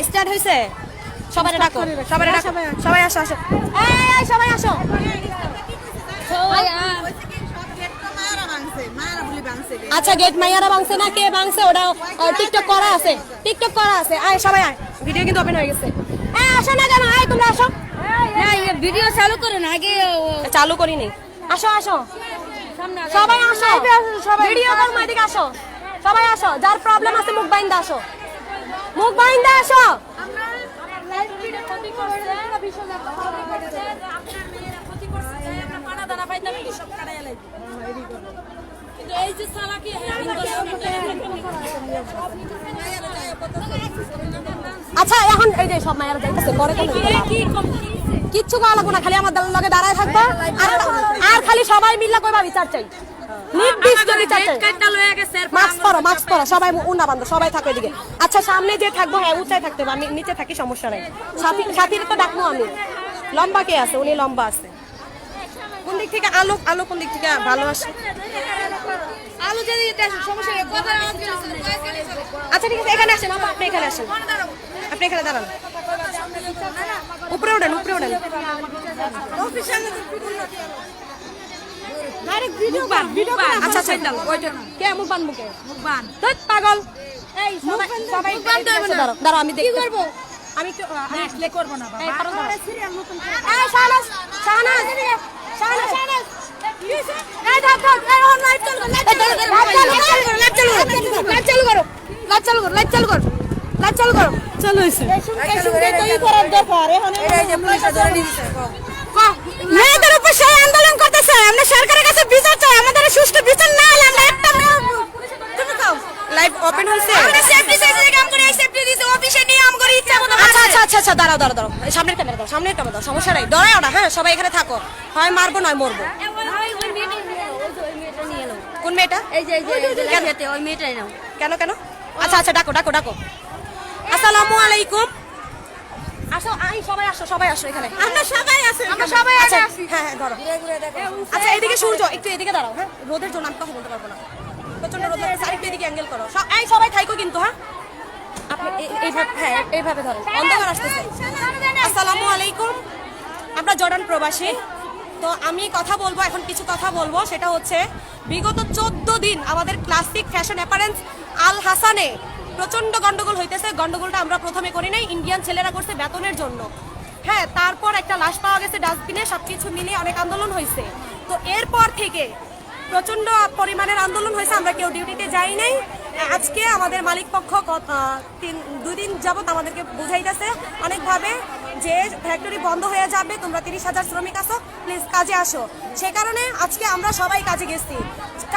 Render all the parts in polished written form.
Start হয়েছে সবাই ডাকো সবাই ডাকো সবাই আসো আসো এই সবাই আসো আচ্ছা গেট মাইয়ারা ভাঙছে না কে ভাঙছে ওটা টিকটক করা আছে আয় সবাই আয় ভিডিও কিন্তু ওপেন হয়ে গেছে আসো না কেন আয় তোমরা আসো ভিডিও চালু করো না আগে চালু করিনি আসো আসো সবাই আসো ভিডিও কল মাইদিকে আসো সবাই আসো যার প্রবলেম আছে মুখ বাইন্দা আসো আচ্ছা এখন এই যে সব মায়েরা যাইতেছে পরে কিচ্ছু করা লাগবে না খালি আমার লগে দাঁড়ায় থাকবা আর খালি সবাই মিল্লা কইবা বিচার চাই মাস্ক পরো সবাই উন্না বান্ধব সবাই থাকো এদিকে আচ্ছা সামনে যে থাকবো হ্যাঁ উঁচাই থাকতে হবে আমি নিচে থাকি সমস্যা নাই সাথীর তো ডাকবো আমি লম্বা কে আছে উনি লম্বা আছে কোন দিক থেকে আলো কোন দিক থেকে ভালো আসে আলু যদি সমস্যা আচ্ছা ঠিক আছে এখানে আসেন আপনি এখানে আসেন আপনি এখানে দাঁড়ান উপরে ওঠেন আচ্ছা আচ্ছা কে মুখ বান মুখে পাগল এই সবাই দাঁড়াও আমি দেখি করবো আমি করবো না মেয়েদের উপর সেই আন্দোলন করতেছে আমরা সরকারের কাছে বিচার চাই আমাদের সুষ্ঠু বিচার না হলে আমরা একটা তুমি কাও লাইভ ওপেন হইছে আমরা সেফটি সাইজে কাম করি সেফটি দিছে অফিসে নিয়ম করি ইচ্ছা মতো আচ্ছা দাঁড়াও সামনের ক্যামেরা দাও সমস্যা নাই ডরাও না হ্যাঁ সবাই এখানে থাকো হয় মারবো নয় মরবো কোন মেয়েটা এই যে ওই মেয়েটাই নাও কেন আচ্ছা ডাকো আসসালামু আলাইকুম আসো সবাই আসো এখানে আমরা সবাই আছি হ্যাঁ ধরো আচ্ছা এদিকে সূর্য একটু এদিকে দাঁড়াও হ্যাঁ রোদের জন্য আমি কথা বলতে পারবো না প্রচন্ড রোদ সাইডে এদিকে অ্যাঙ্গেল করো সবাই থাইকো কিন্তু হ্যাঁ আপনি এইভাবে ধরো অন্ধকার আসতেছে আসসালামু আলাইকুম আমরা জর্ডান প্রবাসী তো আমি কিছু কথা বলবো সেটা হচ্ছে বিগত 14 দিন আমাদের ক্লাসিক ফ্যাশন অ্যাপারেন্স আল হাসানে প্রচন্ড গন্ডগোল হইতেছে গন্ডগোলটা আমরা প্রথমে করি নাই ইন্ডিয়ান ছেলেরা করছে বেতনের জন্য হ্যাঁ তারপর একটা লাশ পাওয়া গেছে ডাস্টবিনে সবকিছু মিলিয়ে অনেক আন্দোলন হয়েছে তো এরপর থেকে প্রচন্ড পরিমাণের আন্দোলন হয়েছে আমরা কেউ ডিউটিতে যাই নাই আজকে আমাদের মালিক পক্ষ 2 দিন যাবত আমাদেরকে বুঝাইতেছে অনেকভাবে যে ফ্যাক্টরি বন্ধ হয়ে যাবে তোমরা 30,000 শ্রমিক আসো প্লিজ কাজে আসো সে কারণে আজকে আমরা সবাই কাজে গেছি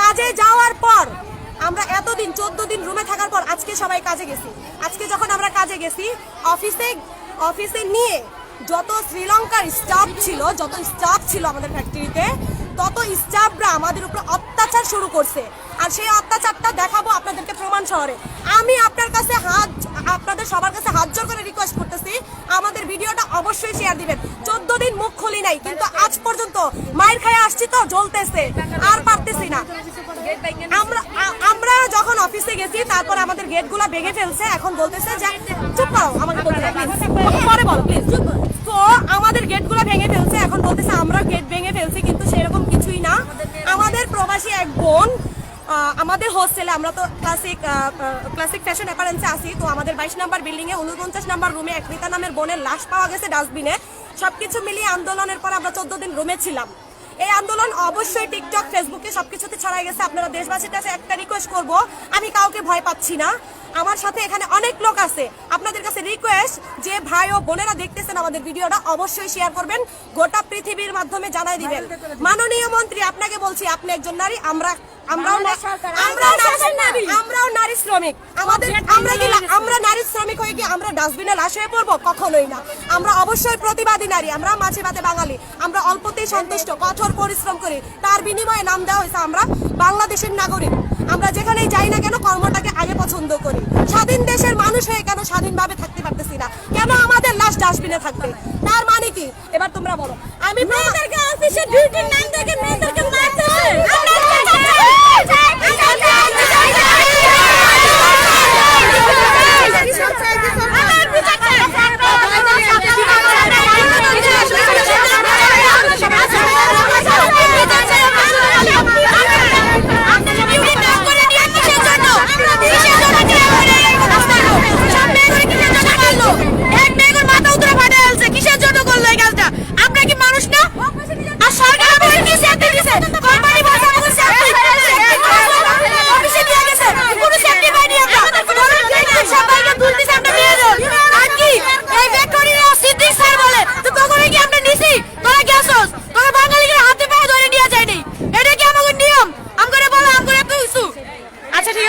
কাজে যাওয়ার পর আমরা এতদিন 14 দিন রুমে থাকার পর আজকে সবাই কাজে গেছি আজকে যখন আমরা কাজে গেছি অফিসে নিয়ে যত শ্রীলঙ্কার স্টাফ ছিল আমাদের ফ্যাক্টরিতে তত স্টাফরা আমাদের উপর অত্যাচার শুরু করছে আর সেই অত্যাচারটা দেখাবো আপনাদেরকে প্রমাণ শহরে আমি আপনাদের সবার কাছে হাত জোর করে রিকোয়েস্ট করতেছি আমাদের ভিডিওটা অবশ্যই শেয়ার দিবেন 14 দিন মুখ খুলি নাই কিন্তু আজ পর্যন্ত মাইর খায় আসছি তো জ্বলতেছে আর পারতেছি না আমরা যখন অফিসে গেছি তারপর আমাদের গেটগুলো ভেঙে ফেলছে এখন বলতেছে যে চুপ করো আমাকে বলতে পরে বলো প্লিজ তো আমাদের গেটগুলো ভেঙে ফেলছে এখন বলতেছে আমরা গেট ভেঙে ফেলছি কিন্তু সেরকম কিছুই না আমাদের প্রবাসী এক বোন আমাদের হোস্টেলে আমরা তো ক্লাসিক ফ্যাশন অ্যাপারেন্সে আসি তো আমাদের 22 নম্বর বিল্ডিং এ 49 নম্বর রুমে এক রিতা নামের বোনের লাশ পাওয়া গেছে ডাস্টবিনে সবকিছু মিলিয়ে আন্দোলনের পর আমরা 14 দিন রুমে ছিলাম এই আন্দোলন অবশ্যই টিকটক ফেসবুকে সবকিছুতে ছড়াই গেছে আপনারা দেশবাসীর কাছে একটা রিকোয়েস্ট করব আমি কাউকে ভয় পাচ্ছি না আমার সাথে এখানে অনেক লোক আছে আপনাদের কাছে রিকোয়েস্ট যে ভাই ও বোনেরা দেখতেছেন আমাদের ভিডিওটা অবশ্যই শেয়ার করবেন গোটা পৃথিবীর মাধ্যমে জানাই দিবেন মাননীয় মন্ত্রী আপনাকে বলছি আপনি একজন নারী আমরাও নারী শ্রমিক আমরা নারী শ্রমিক হয়ে কি আমরা ডাস্টবিনে লাশ হয়ে পড়বো কখনোই না আমরা অবশ্যই প্রতিবাদী নারী আমরা মাছে ভাতে বাঙালি আমরা অল্পতেই সন্তুষ্ট কঠোর পরিশ্রম করি তার বিনিময়ে নাম দেওয়া হয়েছে আমরা বাংলাদেশের নাগরিক আমরা যেখানেই যাই না কেন কর্মটাকে আগে পছন্দ করি স্বাধীন দেশের মানুষ হয়ে কেন স্বাধীনভাবে থাকতে পারতেছি না কেন আমাদের লাশ ডাস্টবিনে থাকবে তার মানে কি এবার তোমরা বলো আমি মেয়েদেরকে অফিসে ডিউটির নাম দেখে মেয়েদেরকে মারতেছি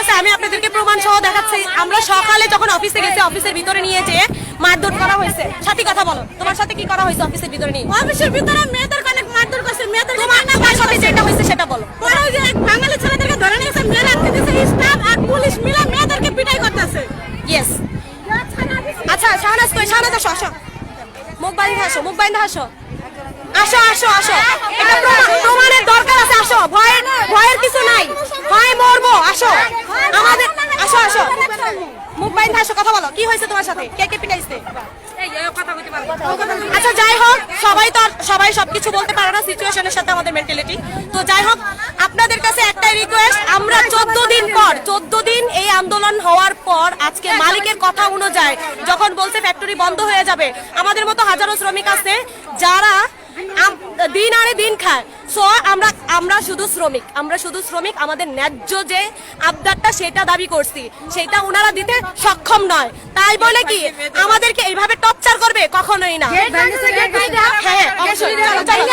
আছে, আমি আপনাদেরকে প্রমাণ সহ দেখাচ্ছি। আমরা সকালে যখন অফিসে গেছি, অফিসের ভিতরে নিয়ে যেয়ে মারধর করা হয়েছে। সাথী কথা বলো, তোমার সাথে কি করা হয়েছে অফিসের ভিতরে নিয়ে? অফিসের ভিতরে মেয়েদের অনেক মারধর করছে, মেয়েদের তোমার সাথে যেটা হয়েছে সেটা বলো। পরে ওই যে এক বাঙালি ছেলেদেরকে ধরে নিয়েছে, মেয়েরা আটকে দিয়েছে, স্টাফ আর পুলিশ মিলে মেয়েদেরকে পিটাই করতেছে। ইয়েস। আচ্ছা শাহনাজ কই? শাহনাজ আসো, আসো, মুখ বাইন্ধে আসো, মুখ বাইন্ধে আসো, আসো আসো আসো। এটা প্রমাণের দরকার আছে, আসো। ভয়ের কিছু নাই, ভয় মরবো, আসো আমাদের, আসো আসো, মুখ বাইন্ধে আসো, কথা বলো। কি হয়েছে তোমার সাথে? কে কে পিটাইছে? আচ্ছা যাই হোক, সবাই সবকিছু বলতে পারে না, সিচুয়েশনের সাথে আমাদের মেন্টালিটি। তো যাই হোক, আপনাদের কাছে একটাই রিকোয়েস্ট, আমরা 14 দিন এই আন্দোলন হওয়ার পর আজকে মালিকের কথা অনুযায়ী যখন বলছে ফ্যাক্টরি বন্ধ হয়ে যাবে, আমাদের মতো হাজারো শ্রমিক আছে যারা দিন আনে দিন খায়। সো আমরা শুধু শ্রমিক, আমাদের ন্যায্য যে আবদারটা সেটা দাবি করছি, সেটা ওনারা দিতে সক্ষম নয়। তাই বলে কি আমাদেরকে এইভাবে টর্চার করবে? কখনোই না। হ্যাঁ অবশ্যই, চলো, চলো,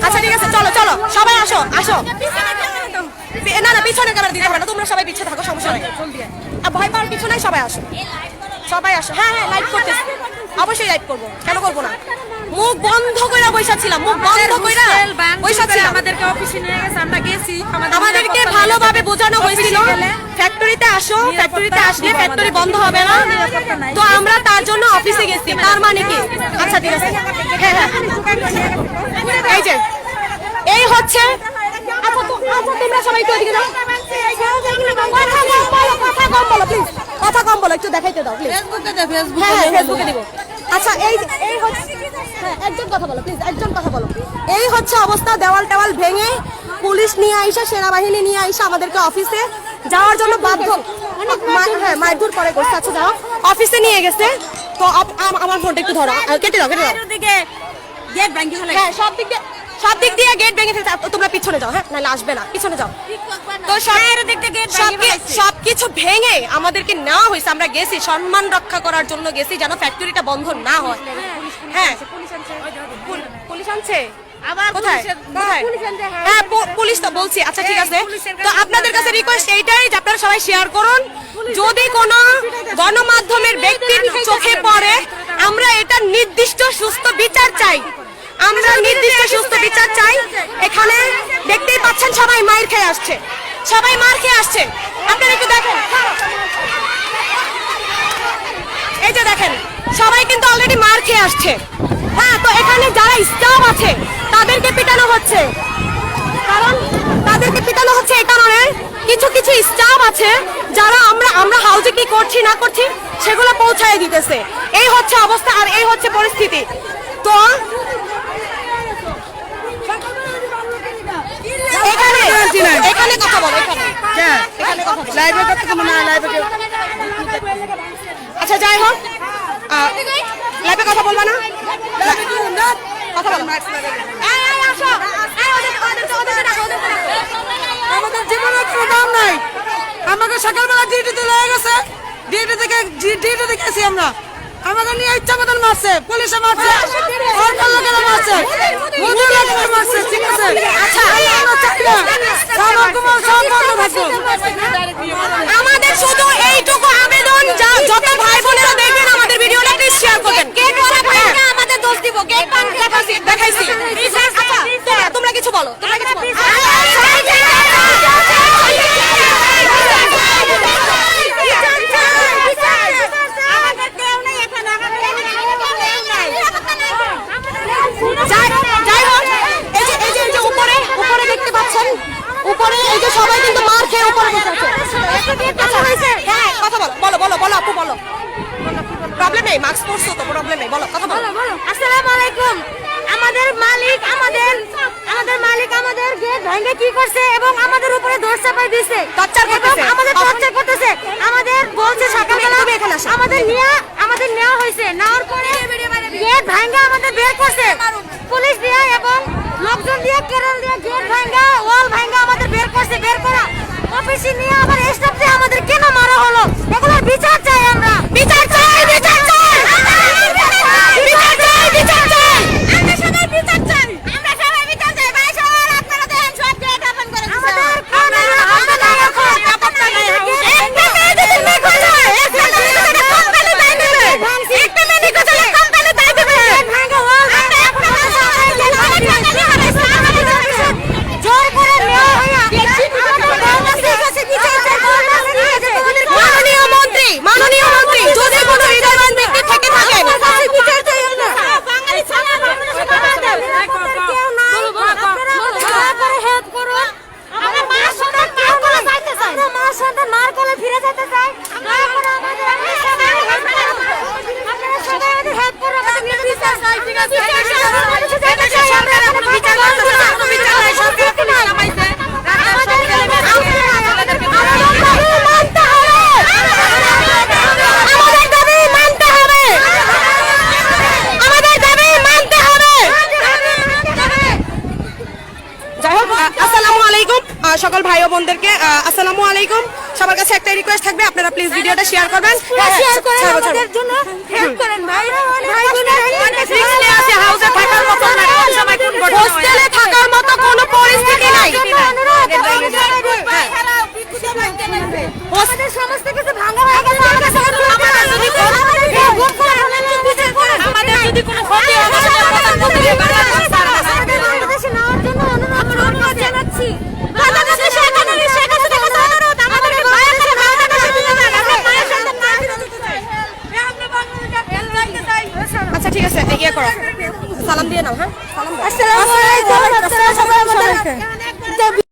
আচ্ছা ঠিক আছে, চলো চলো সবাই আসো, আসো। না না, পিছনে ক্যামেরা দিতে হবে না, তোমরা সবাই পিছিয়ে থাকো, সমস্যা নেই। ভয় পাওয়ার কিছু নাই, সবাই আসো, সবাই আসো। হ্যাঁ হ্যাঁ, লাইভ করতেছি, অবশ্যই লাইভ করবো, কেন করবো না। মুখ বন্ধ কইরা বইসাছিলাম, মুখ বন্ধ কইরা বইসাছিলাম। আমাদেরকে অফিসে নিয়ে গেছে, আমরা গেছি, আমাদেরকে ভালোভাবে বোঝানো হয়েছিল ফ্যাক্টরিতে আসো, ফ্যাক্টরিতে আসলে ফ্যাক্টরি বন্ধ হবে না। তো আমরা তার জন্য অফিসে গেছি। তার মানে কি? আচ্ছা ঠিক আছে, হ্যাঁ হ্যাঁ, এই যে এই হচ্ছে। আচ্ছা তোমরা সবাই একটু ওদিকে যাও, কথা কম বলো প্লিজ, কথা কম বলো, একটু দেখাইতে দাও প্লিজ। হ্যাঁ ফেসবুকে দিব। আচ্ছা এই হচ্ছে, হ্যাঁ একজন কথা বলো প্লিজ, একজন কথা বলো। এই হচ্ছে অবস্থা, দেওয়াল টেওয়াল ভেঙে পুলিশ নিয়ে আইসা, সেনাবাহিনী নিয়ে আইসা আমাদেরকে অফিসে যাওয়ার জন্য বাধ্য। হ্যাঁ মারধর করে করছে। আচ্ছা যাও, অফিসে নিয়ে গেছে। তো আমার ফোনটা একটু ধরো, কেটে দাও, কেটে দাও। হ্যাঁ সব দিক দিয়ে গেট ভেঙে ফেলছে। তোমরা পিছনে যাও, হ্যাঁ নাহলে আসবে না, পিছনে যাও। তো সবকিছু ভেঙে আমাদেরকে নেওয়া হয়েছে। আমরা গেছি সম্মান রক্ষা করার জন্য গেছি, যেন ফ্যাক্টরিটা বন্ধ না হয়। হ্যাঁ পুলিশ আনছে, কোথায়? হ্যাঁ পুলিশ তো বলছি। আচ্ছা ঠিক আছে, তো আপনাদের কাছে রিকোয়েস্ট এইটাই যে আপনারা সবাই শেয়ার করুন। যদি কোনো গণমাধ্যমের ব্যক্তির চোখে পড়ে, আমরা এটা নির্দিষ্ট সুস্থ বিচার চাই, আমরা নির্দিষ্ট সুস্থ বিচার চাই। এখানে দেখতেই পাচ্ছেন সবাই মার খেয়ে আসছে, সবাই মার খেয়ে আসছে। আপনারা একটু দেখেন, এই যে দেখেন সবাই কিন্তু অলরেডি মার খেয়ে আসছে। হ্যাঁ, তো এখানে যারা স্টাফ আছে তাদেরকে পিটানো হচ্ছে, কারণ তাদেরকে পিটানো হচ্ছে এই কারণে কিছু কিছু স্টাফ আছে যারা আমরা হাউজে কি করছি না করছি সেগুলো পৌঁছায় দিতেছে। এই হচ্ছে অবস্থা আর এই হচ্ছে পরিস্থিতি। তো এখানে কথা বলো, এখানে কথা বলো। আচ্ছা যাই হোক, লাইভে কথা বলবা না, কথা বলো। আমাদের জীবনের কোনো দাম নাই। আমাকে সকালবেলা ডিউটিতে লেগে গেছে, ডিউটি থেকে গেছি আমরা, আমাকে নিয়ে ইচ্ছা মতন মারছে, পুলিশে মারছে, অন্য লোকেরা মারছে, বন্ধু লোকেরা মারছে। ঠিক আছে, আচ্ছা আমাদের শুধু এইটুকু আবেদন, যত ভাই বোনেরা দেখবেন আমাদের ভিডিওটা প্লিজ শেয়ার করবেন। আমাদের দোষ দিব, দেখাইছি। আচ্ছা তোমরা কিছু বলো, তোমরা কিছু বলো। যাই হোক, এই যে উপরে দেখতে পাচ্ছেন, উপরে এই যে সবাই কিন্তু মার খেয়ে উপরে বসে আছে। হ্যাঁ কথা বলো, বলো আপু বলো। প্রবলেম নেই, মাস্ক পরছো তো, প্রবলেম নেই, বলো কথা বলো। আসসালামু আলাইকুম। আমাদের মালিক আমাদের গেট ভেঙে কি করছে এবং আমাদের উপরে দোষ চাপাই দিয়েছে, টর্চার করতেছে, আমাদের টর্চার করতেছে। আমাদের বলছে সকালবেলা আমাদের নেওয়া হয়েছে, নেওয়ার পরে গেট ভেঙে আমাদের বের করছে পুলিশ দিয়ে এবং লোকজন দিয়ে, কেরল দিয়ে গেট ভেঙে ওয়াল ভেঙে আমাদের বের করছে। বের করা অফিসে নিয়ে আবার স্টাফ দিয়ে আমাদের কেন মারা হলো? এগুলোর বিচার চাই আমরা, বিচার চাই, বিচার চাই, বিচার চাই, বিচার চাই, আমরা সবাই বিচার চাই, আমরা সবাই বিচার চাই। ভাই সবার আপনারা সকল ভাই ও বোনদেরকে আসসালামু আলাইকুম। সবার কাছে একটা রিকোয়েস্ট থাকবে, আপনারা প্লিজ ভিডিওটা শেয়ার করবেন। শেয়ার করেন, ছাড়বো, ছাড়বো। আমাদের জন্য হেল্প করেন ভাই। ভাই বোনেরা আছে হাউসে থাকার মতো না, কোন সময় কোন ঘটনা হয়। হোস্টেলে থাকার মতো কোনো পরিস্থিতি নাই। আমাদের সমস্ত কিছু ভাঙা হয়ে গেছে। আমাদের যদি কোনো ক্ষতি হয় আমাদের বাংলাদেশে নেওয়ার জন্য অনুরোধ জানাচ্ছি। বাংলাদেশে আমাদের বাংলাদেশে আচ্ছা ঠিক আছে, ইয়ে করো, সালাম দিয়ে নাও। হ্যাঁ, সালাম দাও। আসসালামু আলাইকুম। আপনারা সবাই আমাদের